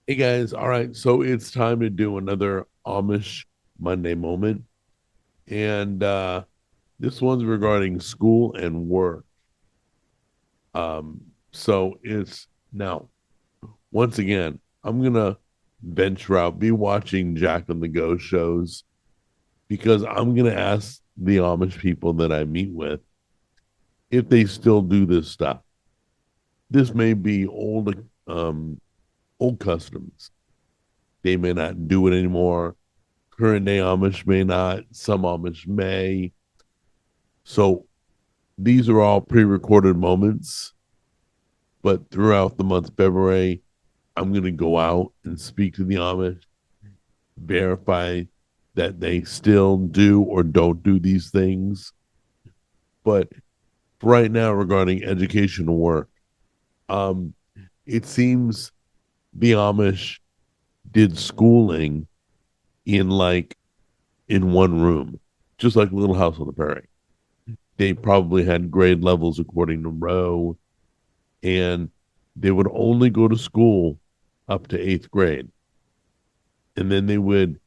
Hey guys, all right, so it's time to do another Amish Monday moment. And this one's regarding school and work. So it's now, once again, I'm gonna venture out, be watching Jack on the Go shows because I'm gonna ask the Amish people that I meet with if they still do this stuff. This may be old customs. They may not do it anymore. Current day Amish may not, some Amish may. So these are all pre recorded moments, but throughout the month of February, I'm going to go out and speak to the Amish, verify that they still do or don't do these things. But right now, regarding education and work, um, it seems the Amish did schooling in in one room, just like Little House on the Prairie. They probably had grade levels according to Roe, and they would only go to school up to eighth grade, and then they would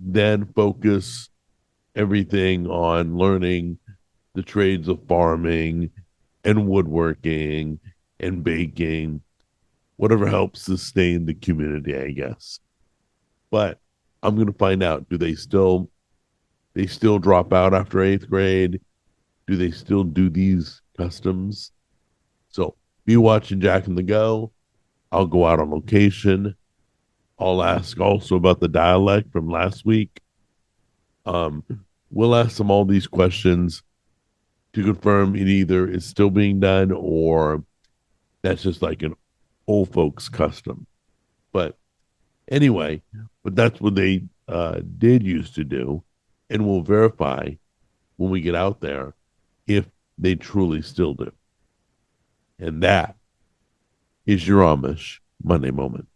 then focus everything on learning the trades of farming and woodworking and baking, whatever helps sustain the community, I guess. But I'm going to find out, do they still drop out after eighth grade? Do they still do these customs? So be watching Jack and the Go. I'll go out on location. I'll ask also about the dialect from last week. Um, we'll ask them all these questions to confirm it either is still being done or that's just like an old folks custom. But anyway, but that's what they did used to do, and we'll verify when we get out there if they truly still do. And that is your Amish Monday moment.